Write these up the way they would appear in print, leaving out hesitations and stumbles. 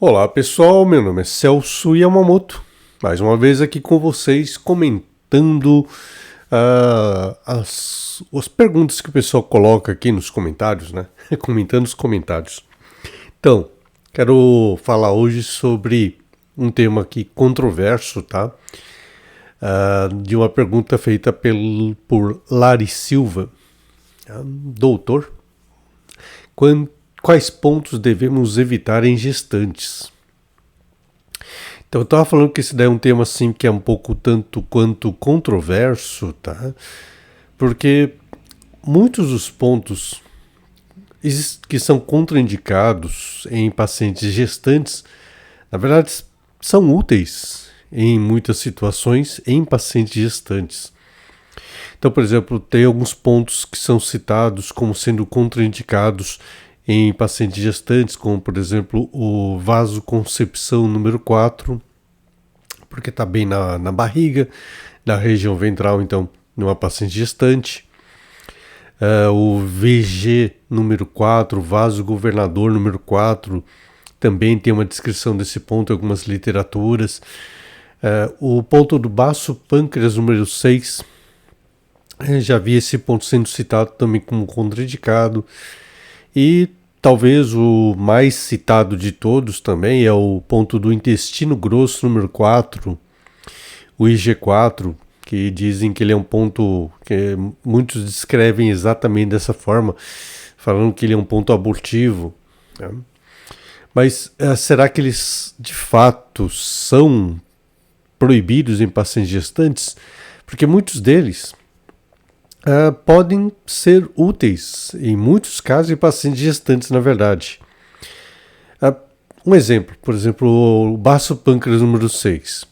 Olá pessoal, meu nome é Celso Yamamoto, mais uma vez aqui com vocês comentando as perguntas que o pessoal coloca aqui nos comentários, né? Comentando os comentários. Então, quero falar hoje sobre um tema aqui controverso, tá? De uma pergunta feita por Lari Silva, doutor. Quais pontos devemos evitar em gestantes? Então eu estava falando que esse daí é um tema assim que é um pouco tanto quanto controverso, tá? Porque muitos dos pontos que são contraindicados em pacientes gestantes, na verdade, são úteis em muitas situações em pacientes gestantes. Então, por exemplo, tem alguns pontos que são citados como sendo contraindicados em pacientes gestantes, como por exemplo o vasoconcepção número 4, porque está bem na barriga, na região ventral, então numa paciente gestante. O VG número 4, vasogovernador número 4, também tem uma descrição desse ponto em algumas literaturas. O ponto do baço pâncreas número 6, já vi esse ponto sendo citado também como contraindicado. E talvez o mais citado de todos também é o ponto do intestino grosso número 4, o IG4, que dizem que ele é um ponto que muitos descrevem exatamente dessa forma, falando que ele é um ponto abortivo. Né? Mas será que eles de fato são proibidos em pacientes gestantes? Porque muitos deles podem ser úteis em muitos casos em pacientes gestantes, na verdade. Um exemplo, por exemplo, o baço pâncreas número 6,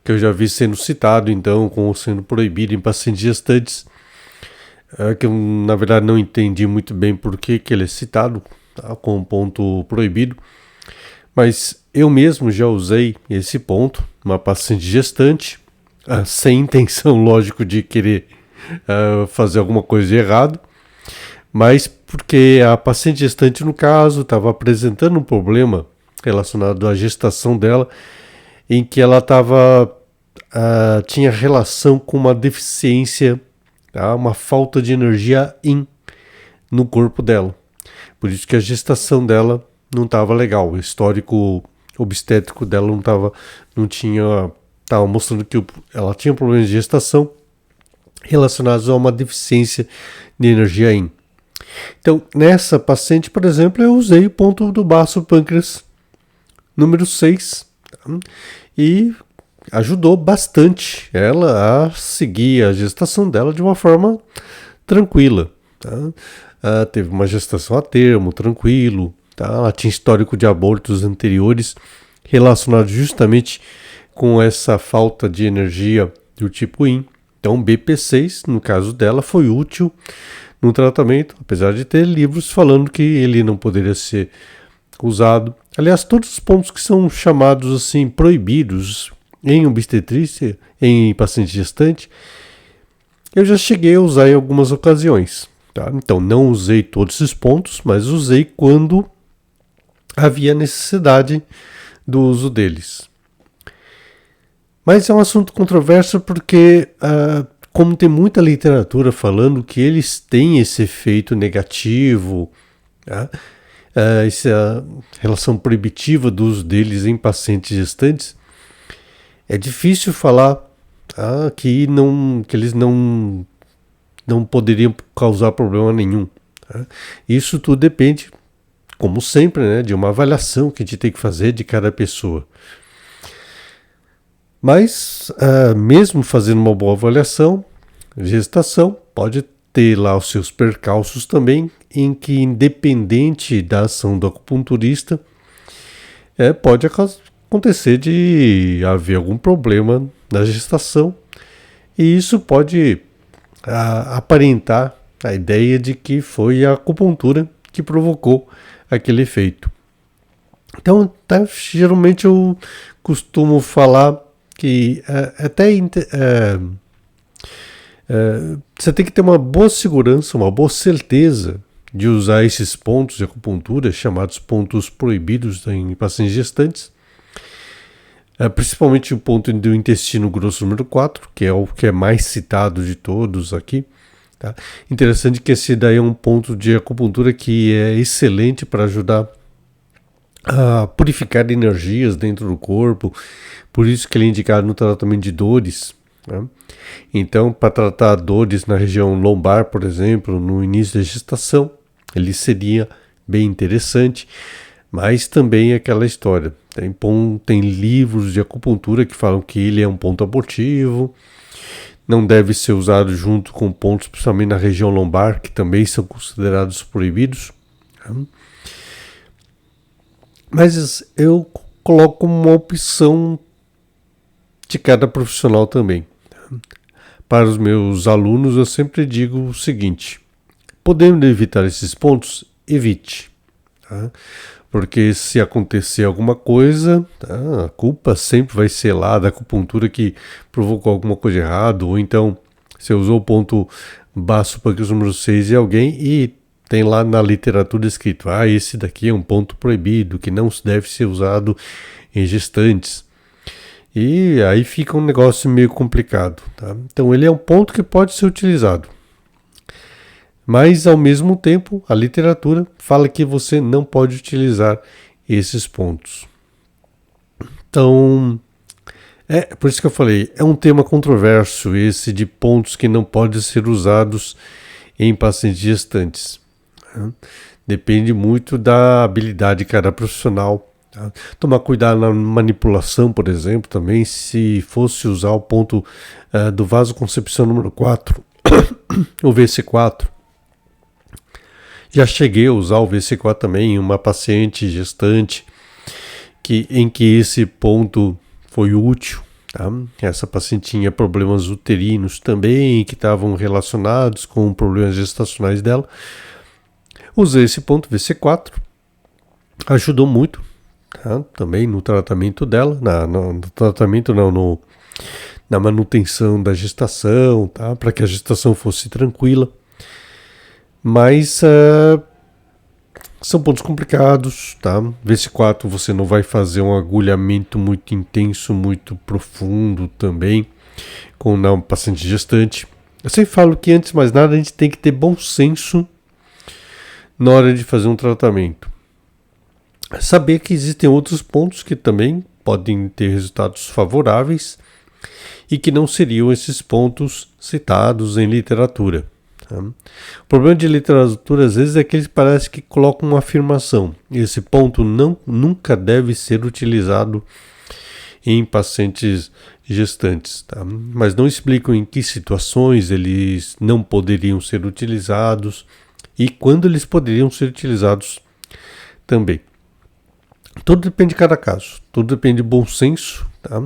que eu já vi sendo citado, então, como sendo proibido em pacientes gestantes, que eu, na verdade, não entendi muito bem por que ele é citado, tá, como ponto proibido, mas eu mesmo já usei esse ponto, uma paciente gestante, sem intenção, lógico, de querer fazer alguma coisa de errado, mas porque a paciente gestante, no caso, estava apresentando um problema relacionado à gestação dela, em que ela tinha relação com uma deficiência, tá? Uma falta de energia no corpo dela. Por isso que a gestação dela não estava legal, o histórico obstétrico dela estava mostrando que ela tinha problemas de gestação relacionados a uma deficiência de energia yin. Então, nessa paciente, por exemplo, eu usei o ponto do baço pâncreas número 6, tá? E ajudou bastante ela a seguir a gestação dela de uma forma tranquila. Tá? Teve uma gestação a termo, tranquilo. Tá? Ela tinha histórico de abortos anteriores relacionados justamente com essa falta de energia do tipo yin. Então, BP6, no caso dela, foi útil no tratamento, apesar de ter livros falando que ele não poderia ser usado. Aliás, todos os pontos que são chamados assim proibidos em obstetrícia, em paciente gestante, eu já cheguei a usar em algumas ocasiões. Tá? Então, não usei todos esses pontos, mas usei quando havia necessidade do uso deles. Mas é um assunto controverso porque, como tem muita literatura falando que eles têm esse efeito negativo, tá? Essa relação proibitiva do uso deles em pacientes gestantes, é difícil falar que eles não poderiam causar problema nenhum. Tá? Isso tudo depende, como sempre, né, de uma avaliação que a gente tem que fazer de cada pessoa. Mas, mesmo fazendo uma boa avaliação, gestação pode ter lá os seus percalços também, em que, independente da ação do acupunturista, pode acontecer de haver algum problema na gestação, e isso pode aparentar a ideia de que foi a acupuntura que provocou aquele efeito. Então, geralmente eu costumo falar que você tem que ter uma boa segurança, uma boa certeza de usar esses pontos de acupuntura, chamados pontos proibidos em pacientes gestantes, principalmente o ponto do intestino grosso número 4, que é o que é mais citado de todos aqui. Tá? Interessante que esse daí é um ponto de acupuntura que é excelente para ajudar a purificar energias dentro do corpo, por isso que ele é indicado no tratamento de dores. Né? Então, para tratar dores na região lombar, por exemplo, no início da gestação, ele seria bem interessante, mas também aquela história. Tem livros de acupuntura que falam que ele é um ponto abortivo, não deve ser usado junto com pontos, principalmente na região lombar, que também são considerados proibidos. Mas eu coloco uma opção de cada profissional também. Para os meus alunos, eu sempre digo o seguinte: podendo evitar esses pontos, evite. Tá? Porque se acontecer alguma coisa, tá, a culpa sempre vai ser lá da acupuntura que provocou alguma coisa errada, ou então você usou o ponto baço para o número 6 de alguém e tem lá na literatura escrito, esse daqui é um ponto proibido, que não deve ser usado em gestantes. E aí fica um negócio meio complicado. Tá? Então ele é um ponto que pode ser utilizado. Mas, ao mesmo tempo, a literatura fala que você não pode utilizar esses pontos. Então, por isso que eu falei, é um tema controverso esse de pontos que não podem ser usados em pacientes gestantes. Né? Depende muito da habilidade de cada profissional. Tá? Tomar cuidado na manipulação, por exemplo, também, se fosse usar o ponto do vasoconcepção número 4, o VC4. Já cheguei a usar o VC4 também em uma paciente gestante em que esse ponto foi útil. Tá? Essa paciente tinha problemas uterinos também, que estavam relacionados com problemas gestacionais dela. Usei esse ponto VC4, ajudou muito, tá? Também no tratamento dela, na manutenção da gestação, tá? Para que a gestação fosse tranquila. Mas são pontos complicados, tá? VC4 você não vai fazer um agulhamento muito intenso, muito profundo também, com um paciente gestante. Eu sempre falo que antes de mais nada a gente tem que ter bom senso na hora de fazer um tratamento. Saber que existem outros pontos que também podem ter resultados favoráveis e que não seriam esses pontos citados em literatura. O problema de literatura às vezes é que eles parecem que colocam uma afirmação. Esse ponto nunca deve ser utilizado em pacientes gestantes, tá? Mas não explicam em que situações eles não poderiam ser utilizados e quando eles poderiam ser utilizados também. Tudo depende de cada caso, tudo depende de bom senso, tá?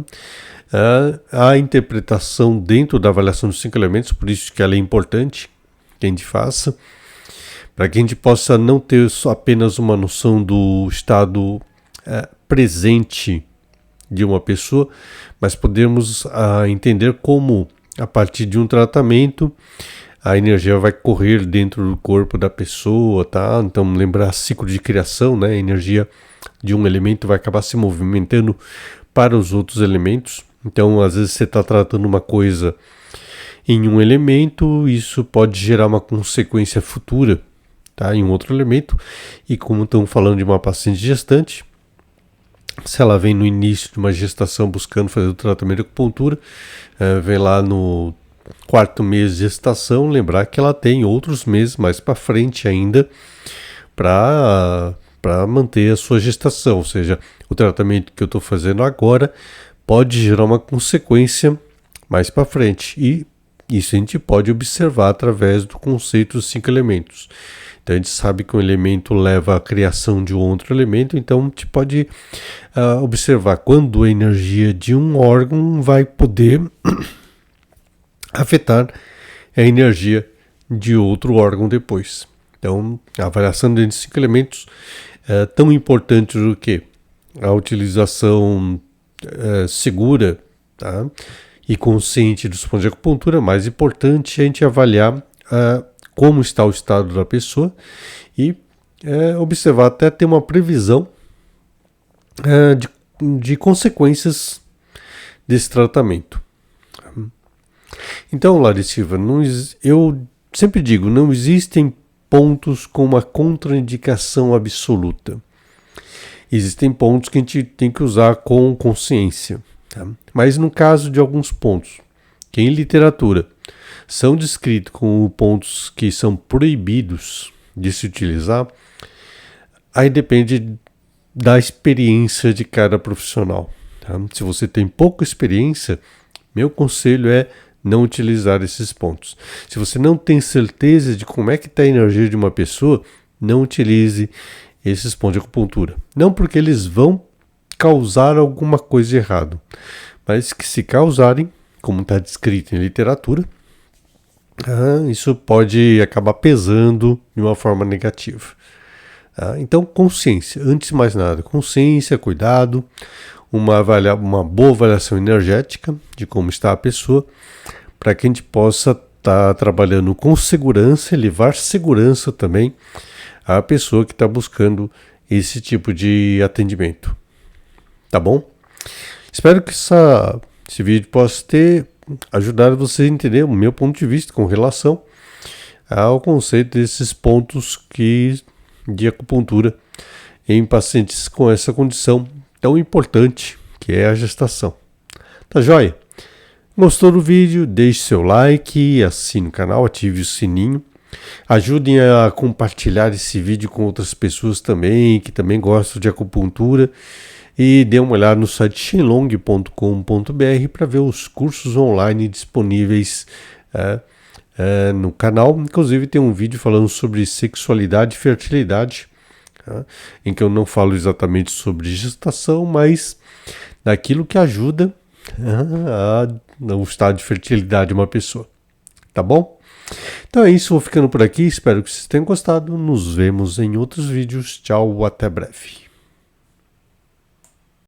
A interpretação dentro da avaliação dos 5 elementos, por isso que ela é importante que a gente faça, para que a gente possa não ter só apenas uma noção do estado presente de uma pessoa, mas podemos entender como, a partir de um tratamento, a energia vai correr dentro do corpo da pessoa, tá? Então, lembrar ciclo de criação, né? A energia de um elemento vai acabar se movimentando para os outros elementos. Então, às vezes você está tratando uma coisa em um elemento, isso pode gerar uma consequência futura, tá? Em um outro elemento. E como estamos falando de uma paciente gestante, se ela vem no início de uma gestação buscando fazer o tratamento de acupuntura, vem lá no 4º mês de gestação, lembrar que ela tem outros meses mais para frente ainda para manter a sua gestação, ou seja, o tratamento que eu estou fazendo agora pode gerar uma consequência mais para frente, e isso a gente pode observar através do conceito dos 5 elementos. Então a gente sabe que um elemento leva à criação de um outro elemento, então a gente pode observar quando a energia de um órgão vai poder afetar a energia de outro órgão depois. Então a avaliação desses 5 elementos é tão importante do que a utilização segura, tá? E consciente dos pontos de acupuntura. Mais importante é a gente avaliar como está o estado da pessoa e observar até ter uma previsão de consequências desse tratamento. Então, Larissa Silva, eu sempre digo, não existem pontos com uma contraindicação absoluta. Existem pontos que a gente tem que usar com consciência. Tá? Mas no caso de alguns pontos, que em literatura são descritos como pontos que são proibidos de se utilizar, aí depende da experiência de cada profissional. Tá? Se você tem pouca experiência, meu conselho é não utilizar esses pontos. Se você não tem certeza de como é que está a energia de uma pessoa, não utilize esses pontos de acupuntura. Não porque eles vão causar alguma coisa de errado, mas que se causarem, como está descrito em literatura, isso pode acabar pesando de uma forma negativa. Então, consciência, antes de mais nada, consciência, cuidado, uma boa avaliação energética de como está a pessoa, para que a gente possa estar trabalhando com segurança e levar segurança também à pessoa que está buscando esse tipo de atendimento. Tá bom? Espero que esse vídeo possa ter ajudado você a entender o meu ponto de vista com relação ao conceito desses pontos de acupuntura em pacientes com essa condição tão importante que é a gestação. Tá joia? Gostou do vídeo? Deixe seu like, assine o canal, ative o sininho. Ajudem a compartilhar esse vídeo com outras pessoas também, que também gostam de acupuntura. E dê uma olhada no site shenlong.com.br para ver os cursos online disponíveis no canal. Inclusive tem um vídeo falando sobre sexualidade e fertilidade, em que eu não falo exatamente sobre gestação, mas daquilo que ajuda no estado de fertilidade de uma pessoa. Tá bom? Então é isso, vou ficando por aqui. Espero que vocês tenham gostado. Nos vemos em outros vídeos. Tchau, até breve.